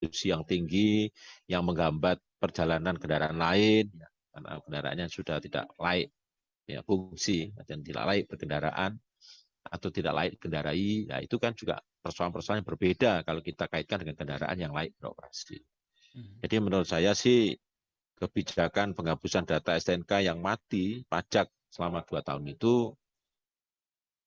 polusi yang tinggi, yang menghambat perjalanan kendaraan lain, ya, karena kendaraannya sudah tidak layak ya, fungsi dan tidak layak berkendaraan atau tidak layak dikendarai, ya itu kan juga persoalan-persoalan yang berbeda kalau kita kaitkan dengan kendaraan yang layak beroperasi. Jadi menurut saya sih kebijakan penghapusan data STNK yang mati pajak selama 2 tahun itu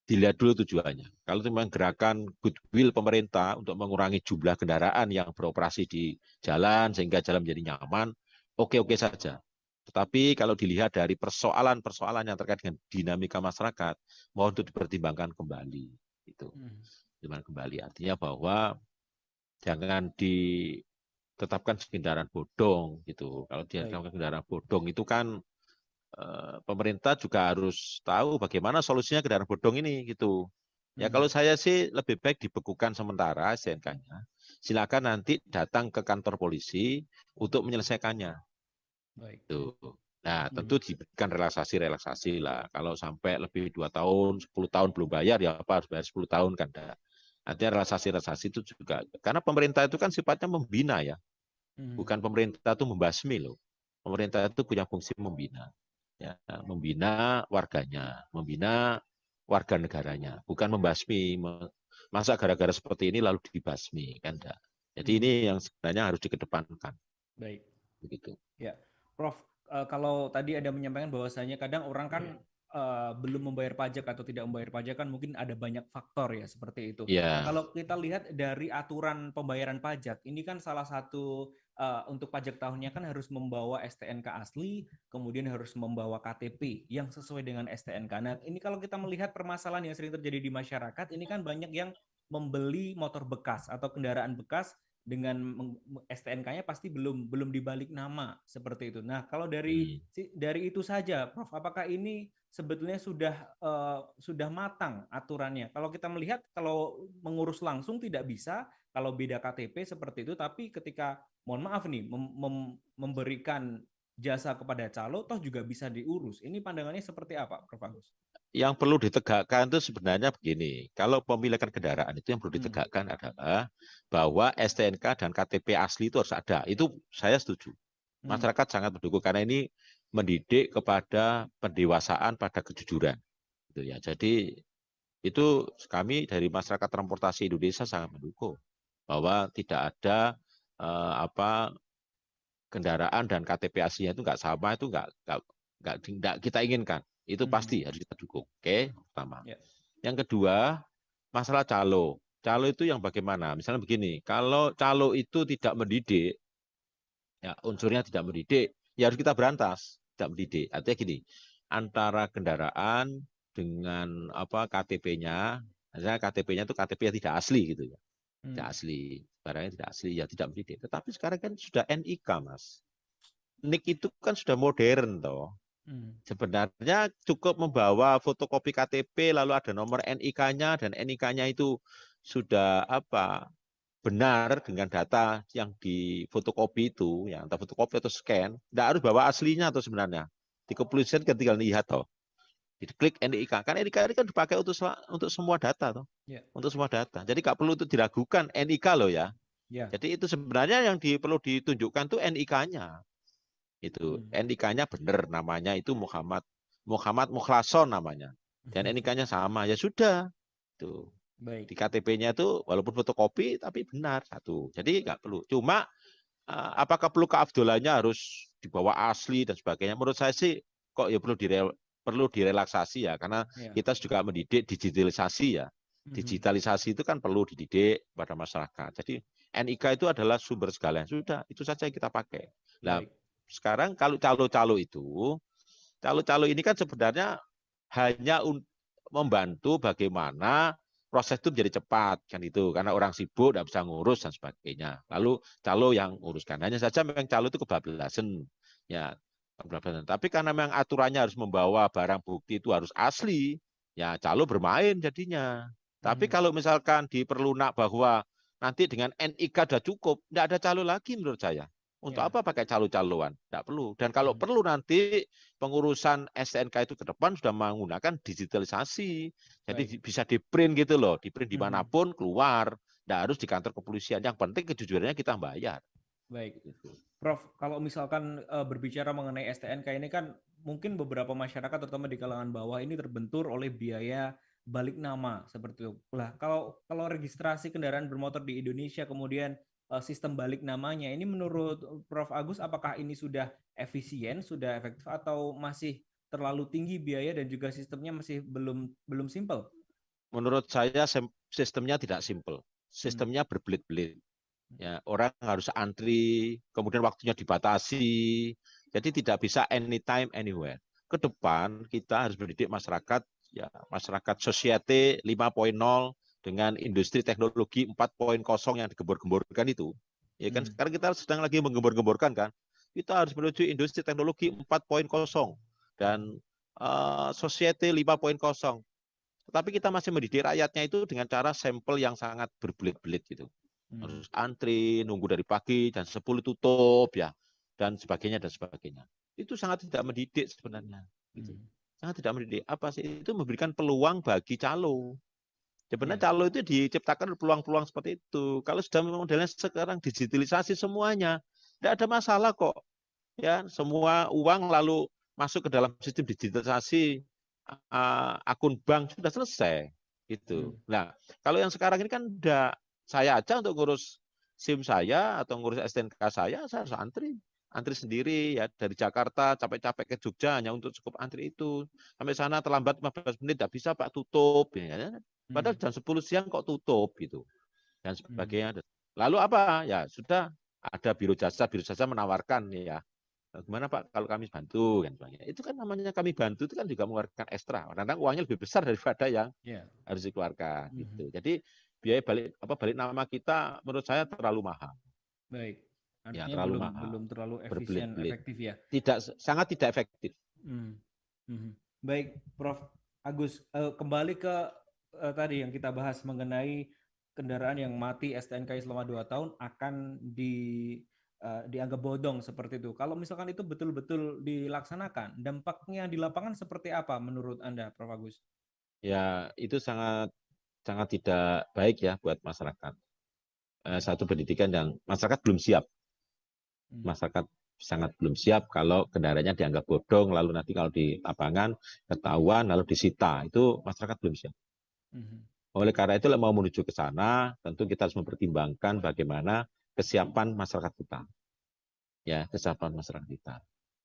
dilihat dulu tujuannya. Kalau memang gerakan goodwill pemerintah untuk mengurangi jumlah kendaraan yang beroperasi di jalan sehingga jalan menjadi nyaman, oke-oke saja. Tetapi kalau dilihat dari persoalan-persoalan yang terkait dengan dinamika masyarakat, mohon untuk dipertimbangkan kembali. Itu. Dipertimbangkan kembali. Artinya bahwa jangan ditetapkan kendaraan bodong gitu. Kalau ditetapkan kendaraan bodong itu kan pemerintah juga harus tahu bagaimana solusinya kendaraan bodong ini gitu. Ya kalau saya sih lebih baik dibekukan sementara STNK-nya. Silakan nanti datang ke kantor polisi untuk menyelesaikannya. Tuh. Nah, tentu diberikan relaksasi lah. Kalau sampai lebih 2 tahun, 10 tahun belum bayar, ya apa harus bayar 10 tahun kan? Artinya relaksasi itu juga. Karena pemerintah itu kan sifatnya membina ya. Bukan pemerintah itu membasmi loh. Pemerintah itu punya fungsi membina. Ya, membina warganya, membina warga negaranya, bukan membasmi. Masa gara-gara seperti ini lalu dibasmi kan enggak. Jadi ini yang sebenarnya harus dikedepankan. Baik. Begitu. Ya, Prof, kalau tadi ada menyampaikan bahwasanya kadang orang kan belum membayar pajak atau tidak membayar pajak kan mungkin ada banyak faktor ya seperti itu. Nah, Ya. kalau kita lihat dari aturan pembayaran pajak, ini kan salah satu untuk pajak tahunnya kan harus membawa STNK asli, kemudian harus membawa KTP yang sesuai dengan STNK. Nah, ini kalau kita melihat permasalahan yang sering terjadi di masyarakat, ini kan banyak yang membeli motor bekas atau kendaraan bekas dengan STNK-nya pasti belum dibalik nama seperti itu. Nah, kalau dari itu saja, Prof, apakah ini sebetulnya sudah matang aturannya? Kalau kita melihat kalau mengurus langsung tidak bisa, kalau beda KTP seperti itu, tapi ketika mohon maaf nih memberikan jasa kepada calo toh juga bisa diurus. Ini pandangannya seperti apa, Prof Agus? Yang perlu ditegakkan itu sebenarnya begini, kalau pemilikan kendaraan itu yang perlu ditegakkan adalah bahwa STNK dan KTP asli itu harus ada. Itu saya setuju. Masyarakat sangat mendukung karena ini mendidik kepada pendewasaan pada kejujuran. Gitu ya. Jadi itu kami dari masyarakat transportasi Indonesia sangat mendukung bahwa tidak ada kendaraan dan KTP aslinya itu nggak sama, itu nggak kita inginkan. Itu pasti harus kita dukung. Oke, pertama. Yang kedua, masalah calo. Calo itu yang bagaimana? Misalnya begini, kalau calo itu tidak mendidik, ya unsurnya tidak mendidik, ya harus kita berantas, tidak mendidik. Artinya gini, antara kendaraan dengan KTP-nya, misalnya KTP-nya itu KTP yang tidak asli gitu ya. Tidak asli, barangnya tidak asli, ya tidak mendidik. Tetapi sekarang kan sudah NIK, Mas. NIK itu kan sudah modern toh. Sebenarnya cukup membawa fotokopi KTP lalu ada nomor NIK-nya dan NIK-nya itu sudah benar dengan data yang di fotokopi itu, yang entah fotokopi atau scan, tidak harus bawa aslinya atau sebenarnya. Di kepolisian kan tinggal lihat toh. Diklik NIK, kan NIK ini kan dipakai untuk semua data toh. Untuk semua data. Jadi nggak perlu itu diragukan NIK loh ya. Jadi itu sebenarnya yang perlu ditunjukkan tuh NIK-nya. Itu NIK-nya benar, namanya itu Muhammad Mukhlason namanya. Dan NIK-nya sama, ya sudah. Tuh. Di KTP-nya itu walaupun fotokopi tapi benar satu. Jadi nggak perlu. Cuma apakah perlu keafdolannya harus dibawa asli dan sebagainya? Menurut saya sih kok ya perlu direlaksasi ya, karena kita juga mendidik digitalisasi ya. Digitalisasi itu kan perlu dididik pada masyarakat. Jadi NIK itu adalah sumber segalanya. Sudah, itu saja yang kita pakai. Nah, sekarang kalau calo-calo ini kan sebenarnya hanya membantu bagaimana proses itu menjadi cepat kan itu, karena orang sibuk tidak bisa ngurus dan sebagainya. Lalu calo yang uruskan, hanya saja memang calo itu kebablasan ya, kebablasan. Tapi karena memang aturannya harus membawa barang bukti itu harus asli, ya calo bermain jadinya. Tapi kalau misalkan diperlunak bahwa nanti dengan NIK sudah cukup, tidak ada calo lagi menurut saya. Untuk apa pakai calo-caloan? Tidak perlu. Dan kalau perlu nanti pengurusan STNK itu ke depan sudah menggunakan digitalisasi. Jadi bisa di-print gitu loh, di-print dimanapun keluar. Nggak harus di kantor kepolisian. Yang penting kejujurannya kita bayar. Baik, Prof. Kalau misalkan berbicara mengenai STNK ini kan mungkin beberapa masyarakat terutama di kalangan bawah ini terbentur oleh biaya balik nama seperti itu. Lah, kalau registrasi kendaraan bermotor di Indonesia kemudian sistem balik namanya ini menurut Prof. Agus apakah ini sudah efisien, sudah efektif atau masih terlalu tinggi biaya dan juga sistemnya masih belum simpel? Menurut saya sistemnya tidak simpel. Sistemnya berbelit-belit. Ya, orang harus antri, kemudian waktunya dibatasi, jadi tidak bisa anytime, anywhere. Ke depan kita harus mendidik masyarakat, ya masyarakat society 5.0 dengan industri teknologi 4.0 yang digembor-gemborkan itu. Ya kan sekarang kita sedang lagi menggembor-gemborkan kan. Kita harus menuju industri teknologi 4.0 dan society 5.0. Tetapi kita masih mendidik rakyatnya itu dengan cara sampel yang sangat berbelit-belit gitu. Harus antri, nunggu dari pagi, dan 10 tutup ya, dan sebagainya dan sebagainya. Itu sangat tidak mendidik sebenarnya. Gitu. Sangat tidak mendidik. Apa sih? Itu memberikan peluang bagi calo. Sebenarnya calo itu diciptakan peluang-peluang seperti itu. Kalau sudah modelnya sekarang digitalisasi semuanya, tidak ada masalah kok. Ya, semua uang lalu masuk ke dalam sistem digitalisasi akun bank sudah selesai gitu. Nah, kalau yang sekarang ini kan udah saya aja untuk ngurus SIM saya atau ngurus STNK saya harus antri sendiri ya dari Jakarta capek-capek ke Jogja hanya untuk cukup antri itu. Sampai sana terlambat 15 menit tidak bisa Pak tutup ya. Padahal jam 10 siang kok tutup gitu. Dan sebagainya. Lalu apa? Ya sudah ada biro jasa menawarkan ya gimana Pak kalau kami bantu kan sebagainya. Itu kan namanya kami bantu itu kan juga mengeluarkan ekstra. Kadang uangnya lebih besar daripada yang harus dikeluarkan gitu. Jadi biaya balik nama kita menurut saya terlalu mahal. Baik. Ya, Artinya terlalu mahal. belum terlalu efisien, Berbelit-belit. efektif ya. Sangat tidak efektif. Baik, Prof. Agus, kembali ke tadi yang kita bahas mengenai kendaraan yang mati STNK selama 2 tahun akan dianggap bodong seperti itu. Kalau misalkan itu betul-betul dilaksanakan, dampaknya di lapangan seperti apa menurut Anda, Prof. Agus? Ya, itu sangat sangat tidak baik ya buat masyarakat. Satu pendidikan yang masyarakat belum siap. Masyarakat sangat belum siap kalau kendaraannya dianggap bodong, lalu nanti kalau di lapangan ketahuan, lalu disita. Itu masyarakat belum siap. Oleh karena itu, mau menuju ke sana, tentu kita harus mempertimbangkan bagaimana kesiapan masyarakat kita. Ya, kesiapan masyarakat kita.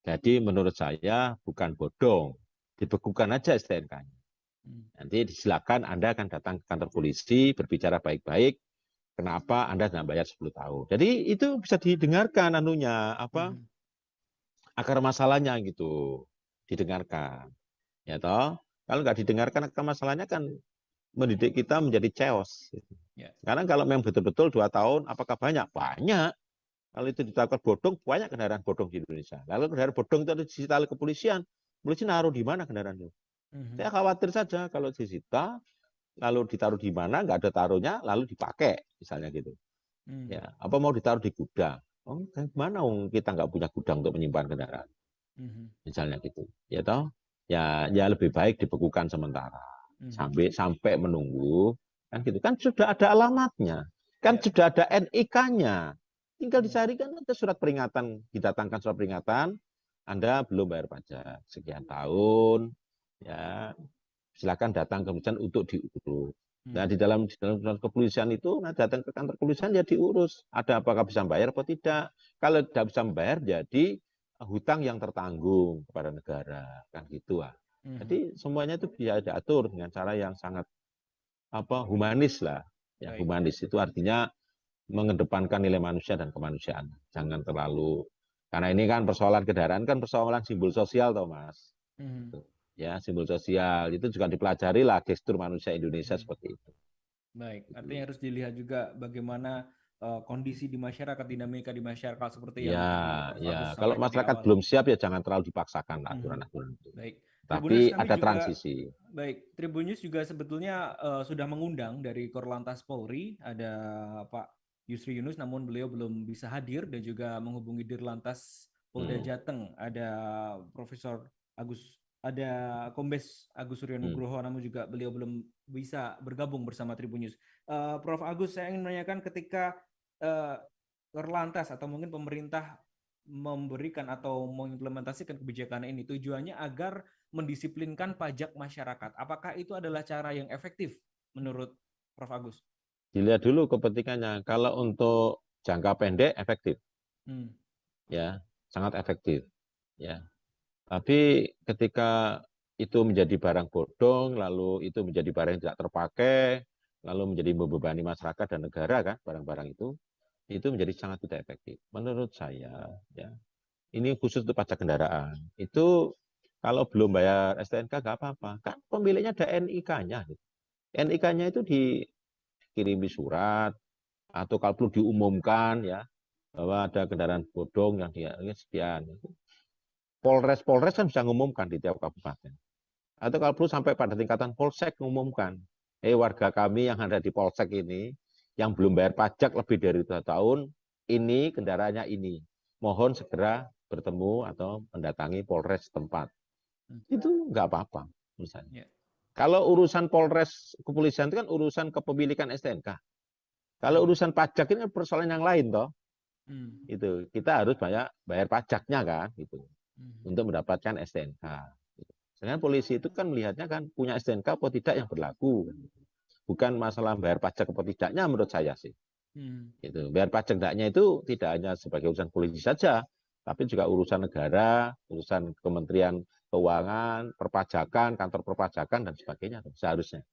Jadi menurut saya bukan bodong, dibekukan aja STNK-nya. Nanti silakan Anda akan datang ke kantor polisi, berbicara baik-baik, kenapa Anda tidak bayar 10 tahun. Jadi itu bisa didengarkan anunya, akar masalahnya gitu, didengarkan. Ya toh, kalau nggak didengarkan akar masalahnya kan mendidik kita menjadi chaos. Sekarang kalau memang betul-betul 2 tahun, apakah banyak? Banyak. Kalau itu ditakut bodong, banyak kendaraan bodong di Indonesia. Lalu kendaraan bodong itu disita oleh kepolisian. Polisi naruh di mana kendaraan itu? Saya khawatir saja kalau disita, lalu ditaruh di mana, nggak ada taruhnya, lalu dipakai, misalnya gitu. Ya, apa mau ditaruh di gudang? Oh, mana kita nggak punya gudang untuk menyimpan kendaraan, misalnya gitu. Ya toh, ya lebih baik dibekukan sementara sampai menunggu kan gitu kan sudah ada alamatnya, kan sudah ada NIK-nya. Tinggal dicari kan ada surat peringatan, didatangkan surat peringatan, Anda belum bayar pajak sekian tahun, ya silakan datang kemudian untuk diurus. Nah di dalam kepolisian itu, nah datang ke kantor kepolisian ya diurus. Ada apakah bisa membayar atau tidak. Kalau tidak bisa membayar, jadi hutang yang tertanggung kepada negara, kan gitu ah. Jadi semuanya itu bisa diatur dengan cara yang sangat humanis lah. Ya humanis itu artinya mengedepankan nilai manusia dan kemanusiaan. Jangan terlalu, karena ini kan persoalan kendaraan kan persoalan simbol sosial toh Mas. Ya, simbol sosial itu juga dipelajari lah gestur manusia Indonesia seperti itu. Baik, artinya harus dilihat juga bagaimana kondisi di masyarakat, dinamika di masyarakat seperti yang tadi Prof. Agus Kalau sampaikan di masyarakat awal. belum siap ya jangan terlalu dipaksakan aturan-aturan itu. Baik, Tribunnews Tapi kami ada juga transisi. baik, Tribunnews juga sebetulnya sudah mengundang dari Korlantas Polri, ada Pak Yusri Yunus, namun beliau belum bisa hadir dan juga menghubungi Dirlantas Polda Jateng, ada Profesor Agus ada Kombes Agus Suryo Nugroho, namun juga beliau belum bisa bergabung bersama Tribun News. Prof. Agus, saya ingin menanyakan ketika Korlantas atau mungkin pemerintah memberikan atau mengimplementasikan kebijakan ini, tujuannya agar mendisiplinkan pajak masyarakat. Apakah itu adalah cara yang efektif menurut Prof. Agus? Dilihat dulu kepentingannya. Kalau untuk jangka pendek efektif, ya sangat efektif, ya. Tapi ketika itu menjadi barang bodong, lalu itu menjadi barang yang tidak terpakai, lalu menjadi membebani masyarakat dan negara kan, barang-barang itu menjadi sangat tidak efektif. Menurut saya, ya, ini khusus untuk pajak kendaraan. Itu kalau belum bayar STNK nggak apa-apa, kan pemiliknya ada NIK-nya. NIK-nya itu dikirimi surat atau kalau perlu diumumkan ya bahwa ada kendaraan bodong yang dia sekian. Polres kan bisa mengumumkan di tiap kabupaten. Atau kalau perlu sampai pada tingkatan polsek mengumumkan, warga kami yang ada di polsek ini yang belum bayar pajak lebih dari 2 tahun, ini kendaraannya ini. Mohon segera bertemu atau mendatangi Polres tempat. Itu nggak apa-apa misalnya. Kalau urusan Polres kepolisian itu kan urusan kepemilikan STNK. Kalau urusan pajak ini persoalan yang lain toh. Itu kita harus bayar pajaknya kan gitu. Untuk mendapatkan STNK. Dengan polisi itu kan melihatnya kan punya STNK atau tidak yang berlaku. Bukan masalah bayar pajak atau tidaknya menurut saya sih. Gitu. Bayar pajak tidaknya itu tidak hanya sebagai urusan polisi saja, tapi juga urusan negara, urusan Kementerian Keuangan, perpajakan, kantor perpajakan dan sebagainya seharusnya.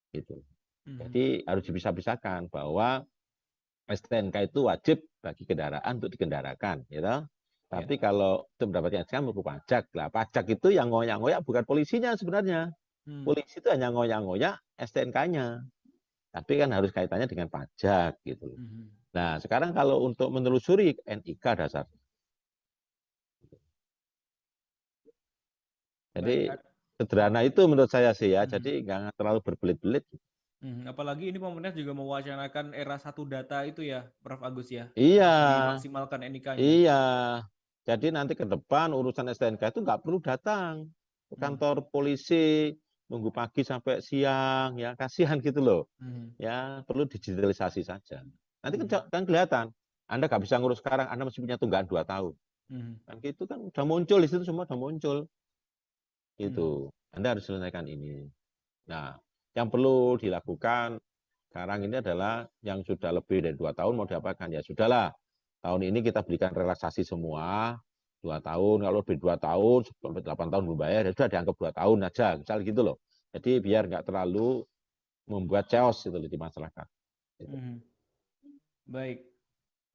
Gitu. Jadi harus dipisah-pisahkan bahwa STNK itu wajib bagi kendaraan untuk dikendarakan, gitu. Tapi kalau untuk mendapatkan STNK perlu pajak. Lah pajak itu yang ngoyak-ngoyak bukan polisinya sebenarnya. Polisi itu hanya ngoyak-ngoyak STNK-nya. Tapi kan harus kaitannya dengan pajak gitu. Nah, sekarang kalau untuk menelusuri NIK dasar. Jadi sederhana itu menurut saya sih ya. Jadi nggak terlalu berbelit-belit. Apalagi ini pemerintah juga mewacanakan era satu data itu ya, Prof. Agus ya. Iya. Harus dimaksimalkan NIK-nya. Iya. Jadi nanti ke depan urusan STNK itu nggak perlu datang ke kantor polisi, nunggu pagi sampai siang, ya kasihan gitu loh. Ya perlu digitalisasi saja. Nanti kan kelihatan, Anda nggak bisa ngurus sekarang, Anda masih punya tunggakan 2 tahun. Kan gitu kan udah muncul di situ semua udah muncul. Itu Anda harus selesaikan ini. Nah, yang perlu dilakukan sekarang ini adalah yang sudah lebih dari 2 tahun mau diapakan ya sudahlah. Tahun ini kita berikan relaksasi semua 2 tahun, kalau lebih 2 tahun, 8 tahun belum bayar, ya sudah dianggap 2 tahun aja, misal gitu loh. Jadi biar nggak terlalu membuat chaos itu di masyarakat. Gitu. Baik,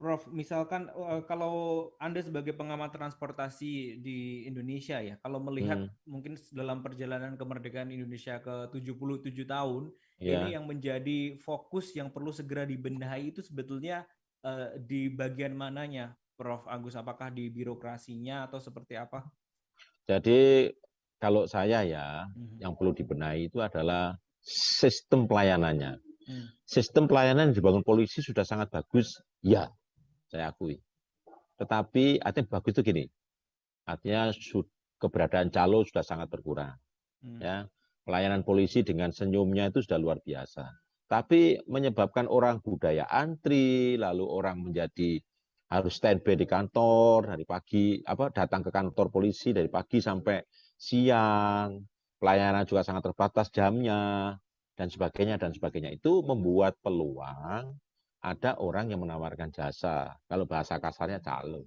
Prof. Misalkan kalau Anda sebagai pengamat transportasi di Indonesia ya, kalau melihat mungkin dalam perjalanan kemerdekaan Indonesia ke 77 tahun, ini yang menjadi fokus yang perlu segera dibenahi itu sebetulnya di bagian mananya, Prof. Agus? Apakah di birokrasinya atau seperti apa? Jadi kalau saya ya, yang perlu dibenahi itu adalah sistem pelayanannya. Sistem pelayanan yang dibangun polisi sudah sangat bagus, ya, saya akui. Tetapi artinya bagus itu gini, artinya keberadaan calo sudah sangat berkurang. Ya, pelayanan polisi dengan senyumnya itu sudah luar biasa. Tapi menyebabkan orang budaya antri, lalu orang menjadi harus standby di kantor dari pagi, datang ke kantor polisi dari pagi sampai siang, pelayanan juga sangat terbatas jamnya dan sebagainya. Itu membuat peluang ada orang yang menawarkan jasa. Kalau bahasa kasarnya calo.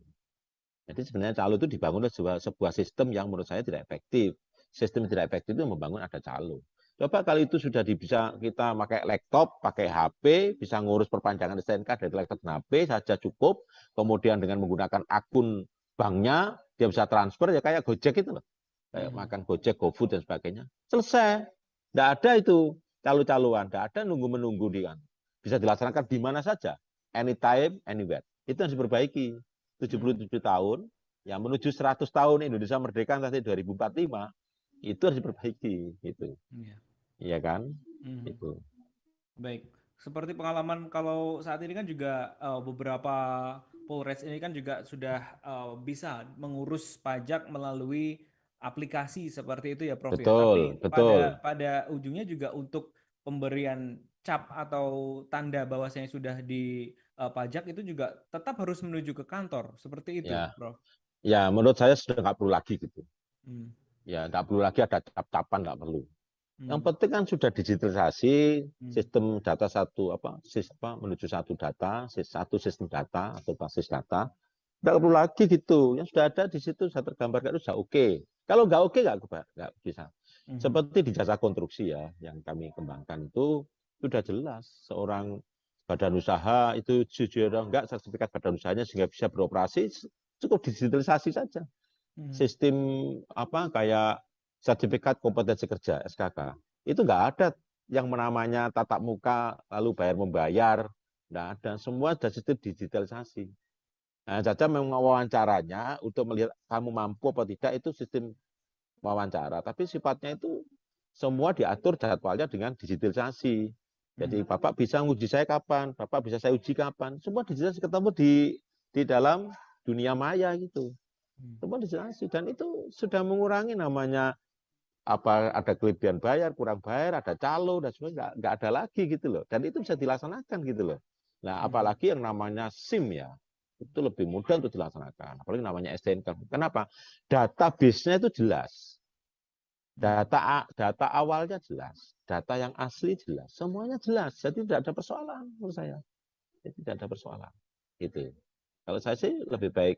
Jadi sebenarnya calo itu dibangun oleh sebuah sistem yang menurut saya tidak efektif. Sistem tidak efektif itu membangun ada calo. Coba kalau itu sudah bisa kita pakai laptop, pakai HP, bisa ngurus perpanjangan STNK dari laptop dan HP saja cukup. Kemudian dengan menggunakan akun banknya, dia bisa transfer ya kayak Gojek itu loh. Kayak makan Gojek, GoFood dan sebagainya. Selesai. Tidak ada itu calo-caloan, tidak ada nunggu-menunggu di kan. Bisa dilaksanakan di mana saja, anytime, anywhere. Itu yang diperbaiki. 77 tahun, yang menuju 100 tahun Indonesia merdeka nanti 2045, itu harus diperbaiki. Gitu. Iya kan? Itu. Baik, seperti pengalaman kalau saat ini kan juga beberapa Polres ini kan juga sudah bisa mengurus pajak melalui aplikasi seperti itu ya Prof ya. Betul, Tapi betul. pada ujungnya juga untuk pemberian cap atau tanda bahwasanya sudah dipajak itu juga tetap harus menuju ke kantor. Seperti itu, Ya, Prof. ya menurut saya sudah nggak perlu lagi gitu. Hmm. Ya, nggak perlu lagi ada cap-capan, nggak perlu. Yang Hmm. penting kan sudah digitalisasi Hmm. sistem data satu sistem menuju satu data, satu sistem data atau basis data. Nggak perlu lagi gitu. Yang sudah ada di situ sudah tergambarkan itu sudah oke. Kalau nggak oke nggak bisa. Hmm. Seperti di jasa konstruksi ya yang kami kembangkan itu sudah jelas seorang badan usaha itu jujur atau enggak sertifikat badan usahanya sehingga bisa beroperasi cukup digitalisasi saja. Hmm. Sistem kayak sertifikat kompetensi kerja SKK itu nggak ada yang namanya tatap muka lalu bayar membayar, nggak ada, semua sudah sistem digitalisasi. Nah, Caca memang wawancaranya untuk melihat kamu mampu apa tidak itu sistem wawancara, tapi sifatnya itu semua diatur jadwalnya dengan digitalisasi. Jadi Bapak bisa uji saya kapan, Bapak bisa saya uji kapan, semua digitalisasi ketemu di dalam dunia maya gitu. Semua digitalisasi dan itu sudah mengurangi namanya ada kelebihan bayar, kurang bayar, ada calo dan sebagainya nggak ada lagi gitu loh. Dan itu bisa dilaksanakan gitu loh. Nah, apalagi yang namanya SIM ya, itu lebih mudah untuk dilaksanakan. Apalagi namanya STNK. Kenapa? Database-nya itu jelas. Data awalnya jelas, data yang asli jelas, semuanya jelas. Jadi tidak ada persoalan menurut saya. Jadi tidak ada persoalan. Gitu. Kalau saya sih lebih baik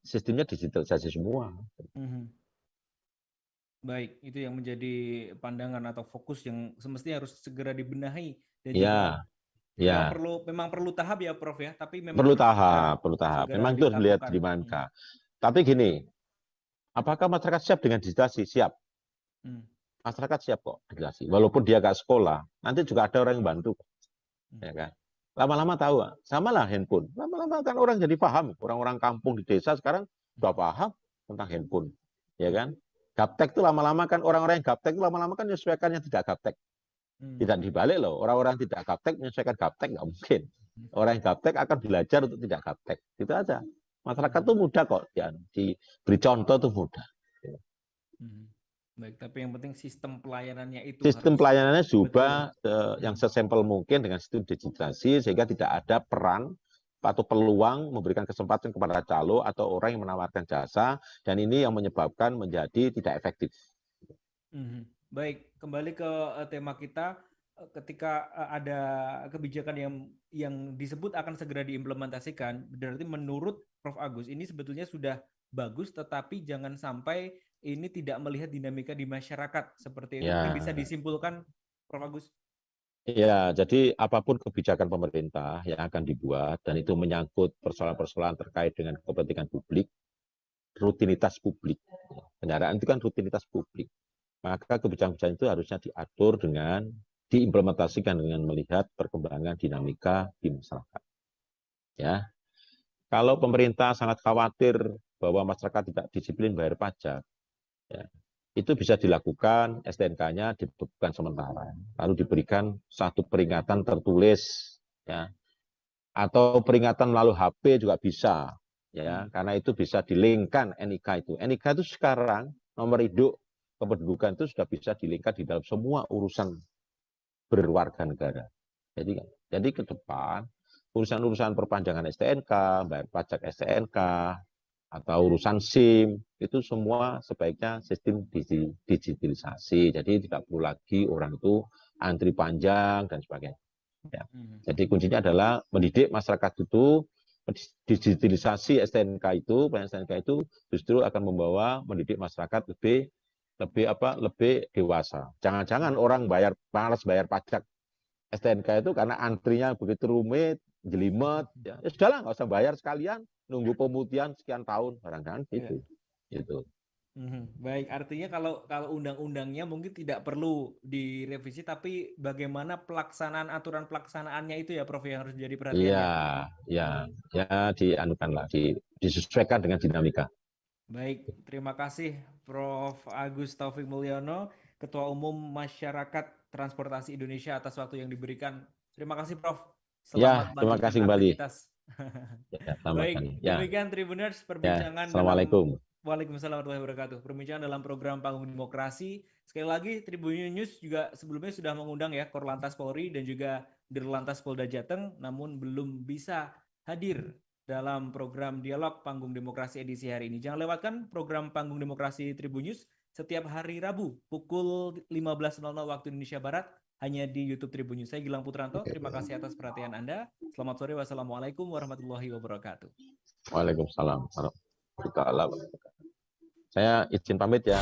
sistemnya digitalisasi semua. Baik, itu yang menjadi pandangan atau fokus yang semestinya harus segera dibenahi dan juga Ya, ya. memang perlu tahap ya Prof ya, tapi memang Perlu harus segera tahap, perlu tahap. Memang itu harus dilihat dilakukan. di mana. Tapi gini, apakah masyarakat siap dengan digitalisasi? Siap. Masyarakat siap kok digitalisasi. Walaupun dia nggak sekolah, nanti juga ada orang yang bantu. Ya kan? Lama-lama tahu, sama lah handphone. Lama-lama kan orang jadi paham. Orang-orang kampung di desa sekarang sudah paham tentang handphone. Ya kan? Gaptek itu lama-lama kan orang-orang yang gaptek itu lama-lama kan menyesuaikan yang tidak gaptek. Tidak dibalik loh. Orang-orang tidak gaptek menyesuaikan gaptek nggak mungkin. Orang yang gaptek akan belajar untuk tidak gaptek. Gitu aja. Masyarakat tuh mudah kok. Ya, diberi contoh tuh mudah. Baik, tapi yang penting sistem pelayanannya itu Sistem harus pelayanannya betul. juga yang sesimpel mungkin dengan sistem digitalisasi sehingga tidak ada peran atau peluang memberikan kesempatan kepada calo atau orang yang menawarkan jasa dan ini yang menyebabkan menjadi tidak efektif. Baik, kembali ke tema kita. Ketika ada kebijakan yang disebut akan segera diimplementasikan, berarti menurut Prof. Agus ini sebetulnya sudah bagus, tetapi jangan sampai ini tidak melihat dinamika di masyarakat seperti itu. Mungkin bisa Ya, disimpulkan, Prof. Agus. ya, jadi apapun kebijakan pemerintah yang akan dibuat dan itu menyangkut persoalan-persoalan terkait dengan kepentingan publik, rutinitas publik. Kendaraan itu kan rutinitas publik. Maka kebijakan-kebijakan itu harusnya diatur dengan diimplementasikan dengan melihat perkembangan dinamika di masyarakat. Ya, kalau pemerintah sangat khawatir bahwa masyarakat tidak disiplin bayar pajak, ya, itu bisa dilakukan STNK-nya dibekukan sementara, lalu diberikan satu peringatan tertulis, ya, atau peringatan melalui HP juga bisa, ya, karena itu bisa dilingkan NIK itu. NIK itu sekarang nomor induk kependudukan itu sudah bisa dilingkan di dalam semua urusan berwarga negara. Jadi ke depan urusan-urusan perpanjangan STNK, bayar pajak STNK, atau urusan SIM, itu semua sebaiknya sistem digitalisasi. Jadi tidak perlu lagi orang itu antri panjang dan sebagainya. Ya. Jadi kuncinya adalah mendidik masyarakat itu, digitalisasi STNK itu justru akan membawa mendidik masyarakat lebih dewasa. Jangan-jangan orang malas bayar pajak STNK itu karena antrinya begitu rumit, jelimet, ya sudahlah nggak usah bayar sekalian, nunggu pemutihan sekian tahun, barangkali gitu. Gitu. Baik, artinya kalau undang-undangnya mungkin tidak perlu direvisi, tapi bagaimana pelaksanaan aturan pelaksanaannya itu ya, Prof, yang harus jadi perhatian Iya, ya. ya, ya dianukanlah, disesuaikan dengan dinamika. Baik, terima kasih Prof. Agus Taufik Mulyono, Ketua Umum Masyarakat Transportasi Indonesia atas waktu yang diberikan. Terima kasih Prof. Ya, Selamat terima melanjutkan kasih kembali. aktivitas. Ya, tambahkan. Baik, Ya, demikian Tribuners ya, perbincangan dalam assalamualaikum. Waalaikumsalam warahmatullahi wabarakatuh. Perbincangan dalam program Panggung Demokrasi. Sekali lagi Tribun News juga sebelumnya sudah mengundang ya Korlantas Polri dan juga Dirlantas Polda Jateng, namun belum bisa hadir dalam program Dialog Panggung Demokrasi edisi hari ini. Jangan lewatkan program Panggung Demokrasi Tribun News setiap hari Rabu pukul 15.00 waktu Indonesia Barat hanya di YouTube Tribun News. Saya Gilang Putranto, terima kasih atas perhatian Anda. Selamat sore, wassalamualaikum warahmatullahi wabarakatuh. Waalaikumsalam. Saya izin pamit ya.